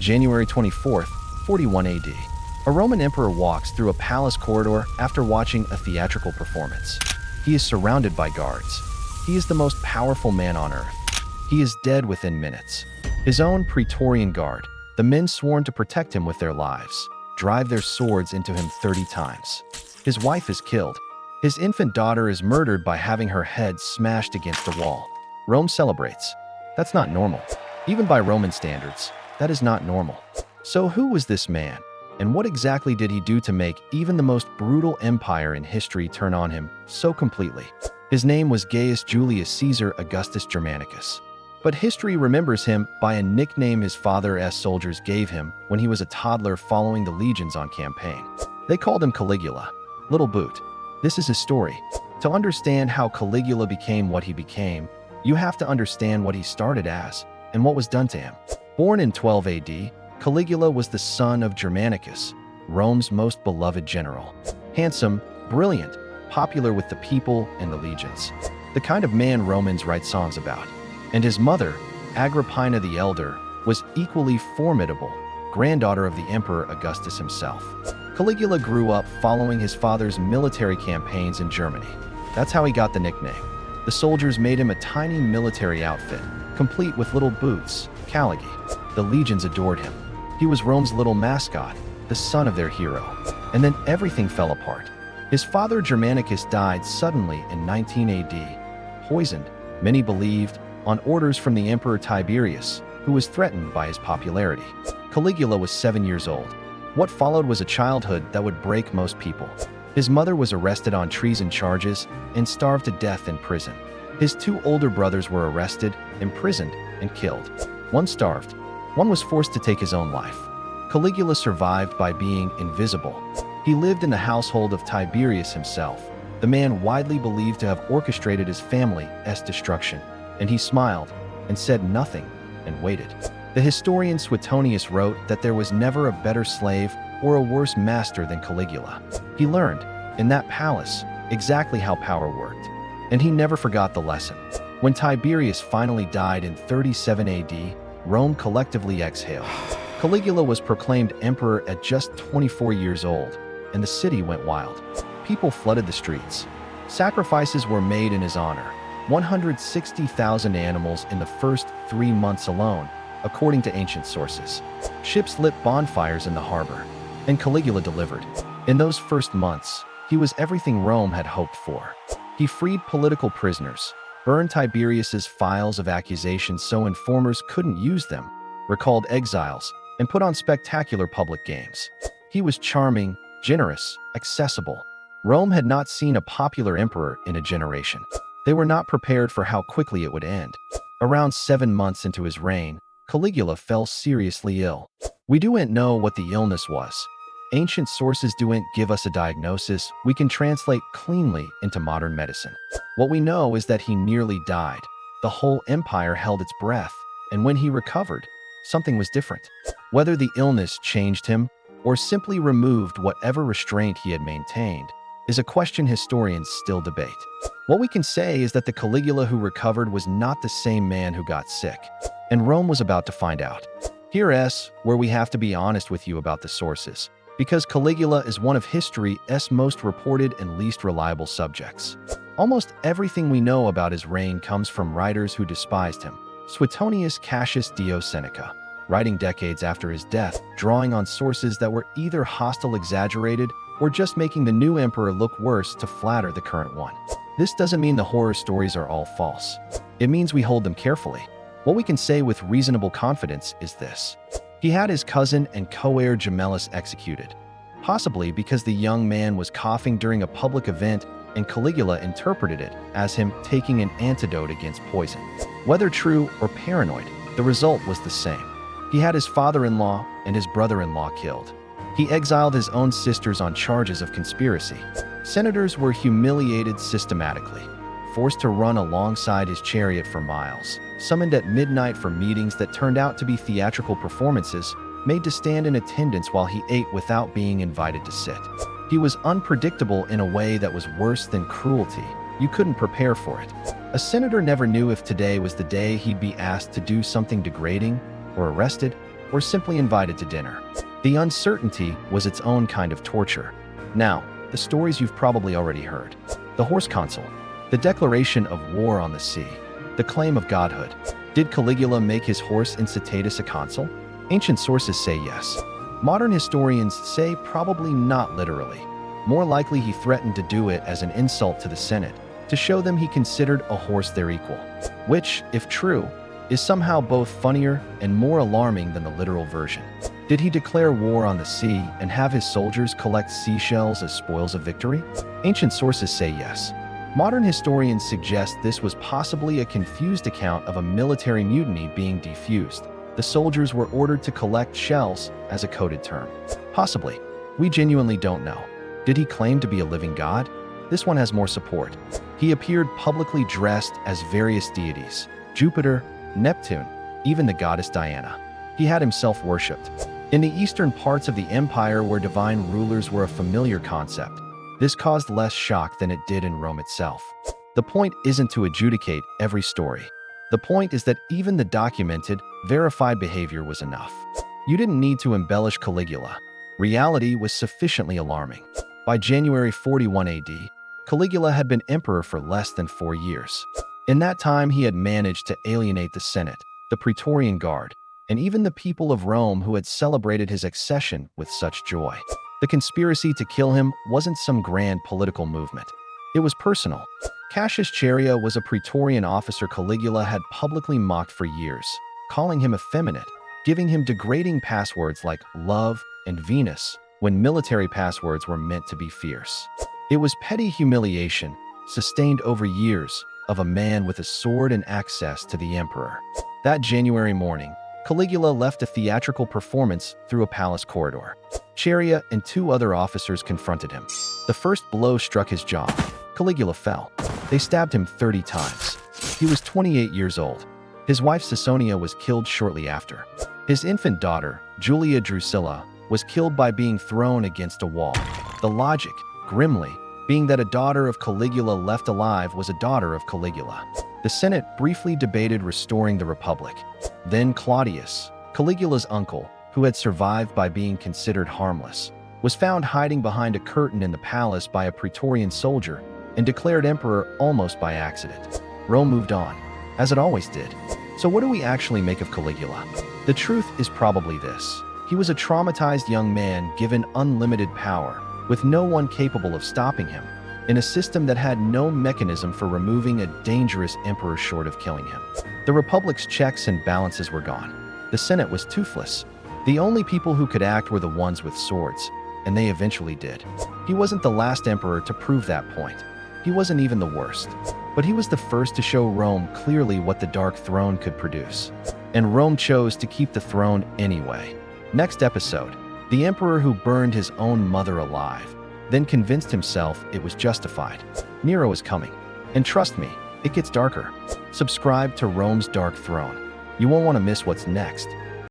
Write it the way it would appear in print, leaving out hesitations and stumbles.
January 24th, 41 AD. A Roman emperor walks through a palace corridor after watching a theatrical performance. He is surrounded by guards. He is the most powerful man on earth. He is dead within minutes. His own Praetorian Guard, the men sworn to protect him with their lives, drive their swords into him 30 times. His wife is killed. His infant daughter is murdered by having her head smashed against the wall. Rome celebrates. That's not normal. Even by Roman standards, that is not normal. So who was this man? And what exactly did he do to make even the most brutal empire in history turn on him so completely? His name was Gaius Julius Caesar Augustus Germanicus. But history remembers him by a nickname his father's soldiers gave him when he was a toddler following the legions on campaign. They called him Caligula, Little Boot. This is his story. To understand how Caligula became what he became, you have to understand what he started as and what was done to him. Born in 12 AD, Caligula was the son of Germanicus, Rome's most beloved general. Handsome, brilliant, popular with the people and the legions. The kind of man Romans write songs about. And his mother, Agrippina the Elder, was equally formidable, granddaughter of the Emperor Augustus himself. Caligula grew up following his father's military campaigns in Germany. That's how he got the nickname. The soldiers made him a tiny military outfit, complete with little boots, Caligula. The legions adored him. He was Rome's little mascot, the son of their hero. And then everything fell apart. His father Germanicus died suddenly in 19 AD, poisoned, many believed, on orders from the Emperor Tiberius, who was threatened by his popularity. Caligula was 7 years old. What followed was a childhood that would break most people. His mother was arrested on treason charges and starved to death in prison. His two older brothers were arrested, imprisoned, and killed. One starved. One was forced to take his own life. Caligula survived by being invisible. He lived in the household of Tiberius himself, the man widely believed to have orchestrated his family's destruction. And he smiled and said nothing and waited. The historian Suetonius wrote that there was never a better slave or a worse master than Caligula. He learned, in that palace, exactly how power worked. And he never forgot the lesson. When Tiberius finally died in 37 AD, Rome collectively exhaled. Caligula was proclaimed emperor at just 24 years old, and the city went wild. People flooded the streets. Sacrifices were made in his honor. 160,000 animals in the first 3 months alone, according to ancient sources. Ships lit bonfires in the harbor, and Caligula delivered. In those first months, he was everything Rome had hoped for. He freed political prisoners, burned Tiberius's files of accusations so informers couldn't use them, recalled exiles, and put on spectacular public games. He was charming, generous, accessible. Rome had not seen a popular emperor in a generation. They were not prepared for how quickly it would end. Around 7 months into his reign, Caligula fell seriously ill. We don't know what the illness was. Ancient sources don't give us a diagnosis we can translate cleanly into modern medicine. What we know is that he nearly died. The whole empire held its breath, and when he recovered, something was different. Whether the illness changed him or simply removed whatever restraint he had maintained is a question historians still debate. What we can say is that the Caligula who recovered was not the same man who got sick, and Rome was about to find out. Here's where we have to be honest with you about the sources, because Caligula is one of history's most reported and least reliable subjects. Almost everything we know about his reign comes from writers who despised him. Suetonius, Cassius, Seneca, writing decades after his death, drawing on sources that were either hostile, exaggerated, or just making the new emperor look worse to flatter the current one. This doesn't mean the horror stories are all false. It means we hold them carefully. What we can say with reasonable confidence is this. He had his cousin and co-heir Gemellus executed, possibly because the young man was coughing during a public event and Caligula interpreted it as him taking an antidote against poison. Whether true or paranoid, the result was the same. He had his father-in-law and his brother-in-law killed. He exiled his own sisters on charges of conspiracy. Senators were humiliated systematically, forced to run alongside his chariot for miles, summoned at midnight for meetings that turned out to be theatrical performances, made to stand in attendance while he ate without being invited to sit. He was unpredictable in a way that was worse than cruelty. You couldn't prepare for it. A senator never knew if today was the day he'd be asked to do something degrading or arrested. or simply invited to dinner. The uncertainty was its own kind of torture. Now, the stories you've probably already heard. The horse consul, the declaration of war on the sea, the claim of godhood. Did Caligula make his horse Incitatus a consul? Ancient sources say yes. Modern historians say probably not literally. More likely he threatened to do it as an insult to the Senate, to show them he considered a horse their equal, which, if true, is somehow both funnier and more alarming than the literal version. Did he declare war on the sea and have his soldiers collect seashells as spoils of victory? Ancient sources say yes. Modern historians suggest this was possibly a confused account of a military mutiny being defused. The soldiers were ordered to collect shells as a coded term. Possibly. We genuinely don't know. Did he claim to be a living god? This one has more support. He appeared publicly dressed as various deities: Jupiter, Neptune, even the goddess Diana. He had himself worshipped. In the eastern parts of the empire where divine rulers were a familiar concept, this caused less shock than it did in Rome itself. The point isn't to adjudicate every story. The point is that even the documented, verified behavior was enough. You didn't need to embellish Caligula. Reality was sufficiently alarming. By January 41 AD, Caligula had been emperor for less than 4 years. In that time, he had managed to alienate the Senate, the Praetorian Guard, and even the people of Rome who had celebrated his accession with such joy. The conspiracy to kill him wasn't some grand political movement. It was personal. Cassius was a Praetorian officer Caligula had publicly mocked for years, calling him effeminate, giving him degrading passwords like love and Venus, when military passwords were meant to be fierce. It was petty humiliation, sustained over years, of a man with a sword and access to the emperor. That January morning, Caligula left a theatrical performance through a palace corridor. Chaerea and 2 other officers confronted him. The first blow struck his jaw. Caligula fell. They stabbed him 30 times. He was 28 years old. His wife Suetonius was killed shortly after. His infant daughter, Julia Drusilla, was killed by being thrown against a wall. The logic, grimly, being that a daughter of Caligula left alive was a daughter of Caligula. The Senate briefly debated restoring the Republic. Then Claudius, Caligula's uncle, who had survived by being considered harmless, was found hiding behind a curtain in the palace by a Praetorian soldier and declared emperor almost by accident. Rome moved on, as it always did. So what do we actually make of Caligula? The truth is probably this. He was a traumatized young man given unlimited power, with no one capable of stopping him, in a system that had no mechanism for removing a dangerous emperor short of killing him. The Republic's checks and balances were gone. The Senate was toothless. The only people who could act were the ones with swords, and they eventually did. He wasn't the last emperor to prove that point. He wasn't even the worst. But he was the first to show Rome clearly what the Dark Throne could produce. And Rome chose to keep the throne anyway. Next episode, the emperor who burned his own mother alive, then convinced himself it was justified. Nero is coming. And trust me, it gets darker. Subscribe to Rome's Dark Throne. You won't want to miss what's next.